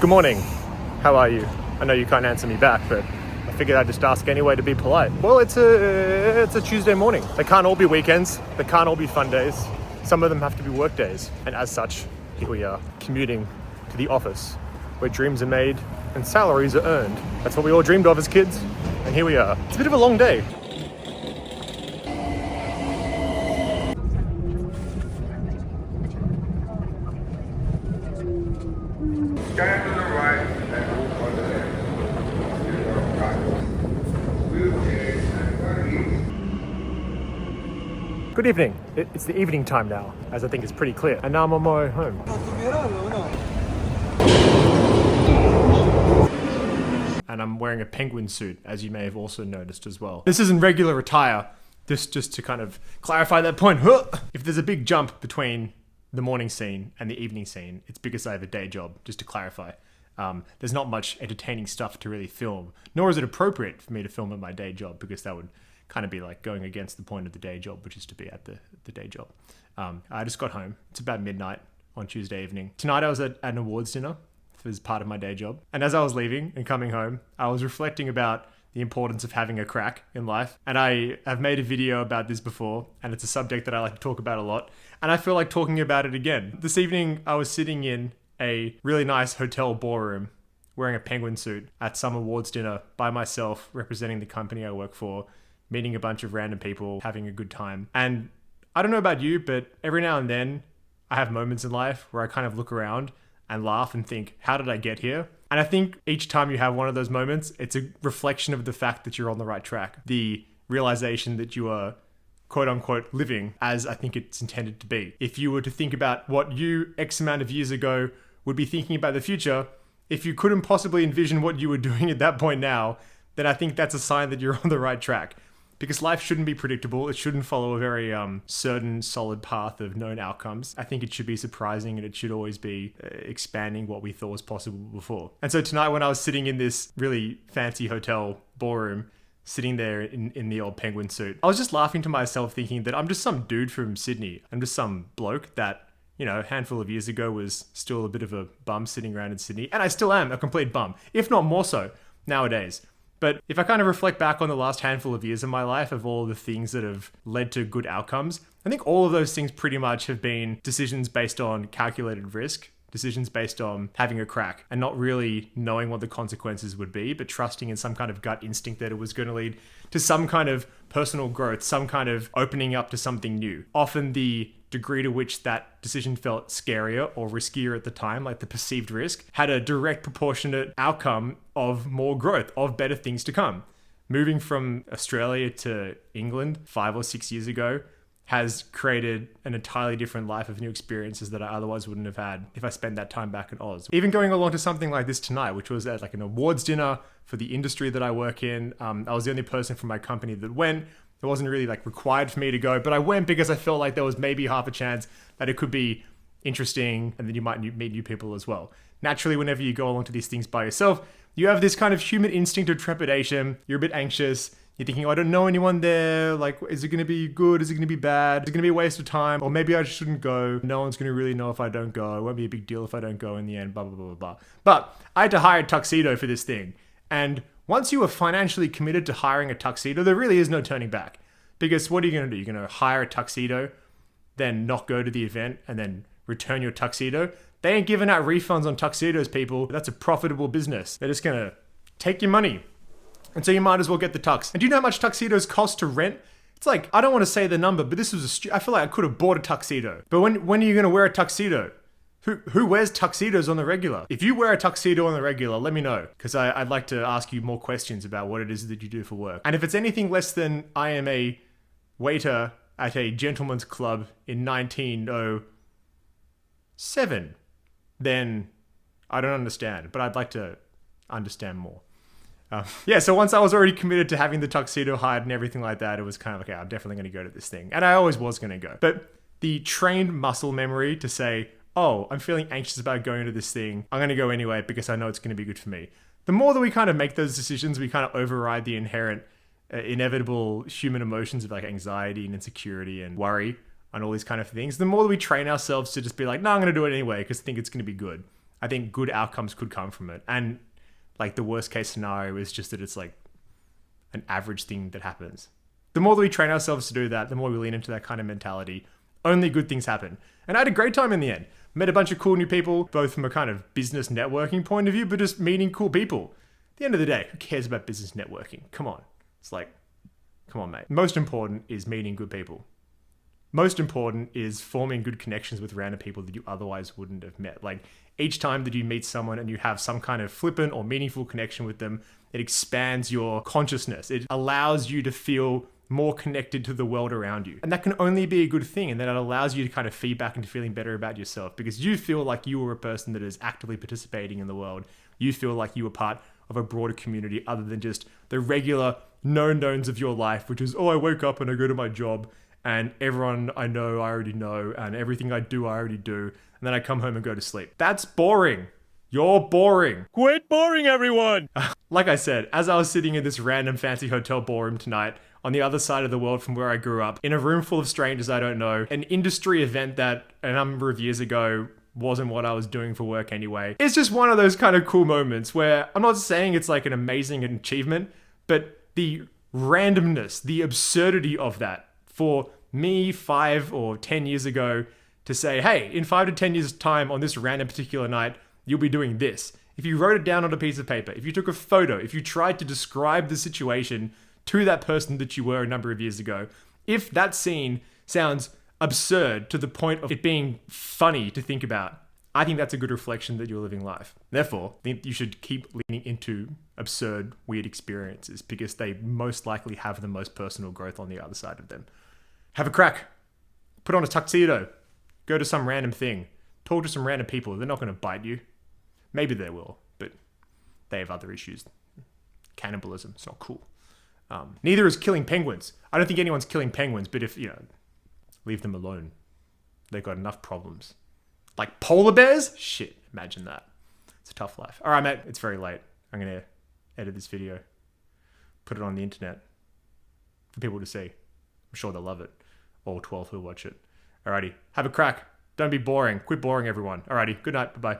Good morning. How are you? I know you can't answer me back, but I figured I'd just ask anyway to be polite. Well, it's a Tuesday morning. They can't all be weekends. They can't all be fun days. Some of them have to be work days. And as such, here we are, commuting to the office, where dreams are made and salaries are earned. That's what we all dreamed of as kids, and here we are. It's a bit of a long day. Stand to the right and move on the left. Wheelchairs and buggies. Good evening. It's the evening time now, as I think it's pretty clear. And now I'm on my way home. And I'm wearing a penguin suit, as you may have also noticed as well. This isn't regular attire. Just to kind of clarify that point. If there's a big jump between the morning scene and the evening scene, it's because I have a day job, just to clarify. There's not much entertaining stuff to really film, nor is it appropriate for me to film at my day job, because that would kind of be like going against the point of the day job, which is to be at the day job. I just got home. It's about midnight on Tuesday evening. Tonight I was at an awards dinner as part of my day job. And as I was leaving and coming home, I was reflecting about the importance of having a crack in life. And I have made a video about this before, and it's a subject that I like to talk about a lot. And I feel like talking about it again. This evening, I was sitting in a really nice hotel ballroom wearing a penguin suit at some awards dinner by myself, representing the company I work for, meeting a bunch of random people, having a good time. And I don't know about you, but every now and then I have moments in life where I kind of look around and laugh and think, how did I get here? And I think each time you have one of those moments, it's a reflection of the fact that you're on the right track. The realization that you are, quote unquote, living as I think it's intended to be. If you were to think about what you X amount of years ago would be thinking about the future, if you couldn't possibly envision what you were doing at that point now, then I think that's a sign that you're on the right track. Because life shouldn't be predictable. It shouldn't follow a very certain, solid path of known outcomes. I think it should be surprising, and it should always be expanding what we thought was possible before. And so tonight, when I was sitting in this really fancy hotel ballroom, sitting there in the old penguin suit, I was just laughing to myself, thinking that I'm just some dude from Sydney. I'm just some bloke that, you know, a handful of years ago was still a bit of a bum sitting around in Sydney. And I still am a complete bum, if not more so nowadays. But if I kind of reflect back on the last handful of years of my life, of all the things that have led to good outcomes, I think all of those things pretty much have been decisions based on calculated risk, decisions based on having a crack and not really knowing what the consequences would be, but trusting in some kind of gut instinct that it was going to lead to some kind of personal growth, some kind of opening up to something new. Often the degree to which that decision felt scarier or riskier at the time, like the perceived risk, had a direct proportionate outcome of more growth, of better things to come. Moving from Australia to England 5 or 6 years ago has created an entirely different life of new experiences that I otherwise wouldn't have had if I spent that time back in Oz. Even going along to something like this tonight, which was at like an awards dinner for the industry that I work in. I was the only person from my company that went. It wasn't really like required for me to go, but I went because I felt like there was maybe half a chance that it could be interesting, and then you might meet new people as well. Naturally, whenever you go along to these things by yourself, you have this kind of human instinct of trepidation. You're a bit anxious. You're thinking, oh, I don't know anyone there. Like, is it going to be good? Is it going to be bad? Is it going to be a waste of time? Or maybe I shouldn't go. No one's going to really know if I don't go. It won't be a big deal if I don't go in the end, blah, blah, blah, blah, blah. But I had to hire a tuxedo for this thing. And once you are financially committed to hiring a tuxedo, there really is no turning back. Because what are you going to do? You're going to hire a tuxedo, then not go to the event, and then return your tuxedo? They ain't giving out refunds on tuxedos, people. That's a profitable business. They're just going to take your money. And so you might as well get the tux. And do you know how much tuxedos cost to rent? It's like, I don't want to say the number, but this was I feel like I could have bought a tuxedo. But when are you going to wear a tuxedo? Who wears tuxedos on the regular? If you wear a tuxedo on the regular, let me know, because I'd like to ask you more questions about what it is that you do for work. And if it's anything less than I am a waiter at a gentleman's club in 1907, then I don't understand, but I'd like to understand more. So once I was already committed to having the tuxedo hired and everything like that, it was kind of okay, I'm definitely going to go to this thing. And I always was going to go. But the trained muscle memory to say, oh, I'm feeling anxious about going to this thing, I'm going to go anyway because I know it's going to be good for me. The more that we kind of make those decisions, we kind of override the inherent, inevitable human emotions of like anxiety and insecurity and worry and all these kind of things. The more that we train ourselves to just be like, no, I'm going to do it anyway because I think it's going to be good. I think good outcomes could come from it. And like the worst case scenario is just that it's like an average thing that happens. The more that we train ourselves to do that, the more we lean into that kind of mentality, only good things happen. And I had a great time in the end. Met a bunch of cool new people, both from a kind of business networking point of view, but just meeting cool people. At the end of the day, who cares about business networking? Come on. It's like, come on, mate. Most important is meeting good people. Most important is forming good connections with random people that you otherwise wouldn't have met. Like each time that you meet someone and you have some kind of flippant or meaningful connection with them, it expands your consciousness. It allows you to feel more connected to the world around you. And that can only be a good thing. And then it allows you to kind of feedback into feeling better about yourself because you feel like you are a person that is actively participating in the world. You feel like you are part of a broader community other than just the regular known knowns of your life, which is, oh, I wake up and I go to my job and everyone I know, I already know, and everything I do, I already do. And then I come home and go to sleep. That's boring. You're boring. Quit boring, everyone. Like I said, as I was sitting in this random fancy hotel ballroom tonight, on the other side of the world from where I grew up, in a room full of strangers I don't know, an industry event that a number of years ago wasn't what I was doing for work anyway. It's just one of those kind of cool moments where I'm not saying it's like an amazing achievement, but the randomness, the absurdity of that for me 5 or 10 years ago to say, hey, in 5 to 10 years time on this random particular night, you'll be doing this. If you wrote it down on a piece of paper, if you took a photo, if you tried to describe the situation to that person that you were a number of years ago, if that scene sounds absurd to the point of it being funny to think about, I think that's a good reflection that you're living life. Therefore, I think you should keep leaning into absurd, weird experiences because they most likely have the most personal growth on the other side of them. Have a crack. Put on a tuxedo. Go to some random thing. Talk to some random people. They're not going to bite you. Maybe they will, but they have other issues. Cannibalism, it's not cool. Neither is killing penguins. I don't think anyone's killing penguins, but if, leave them alone. They've got enough problems. Like polar bears? Shit, imagine that. It's a tough life. All right, mate, it's very late. I'm going to edit this video, put it on the internet for people to see. I'm sure they'll love it. All 12 who'll watch it. Alrighty, have a crack. Don't be boring. Quit boring everyone. Alrighty, good night. Bye-bye.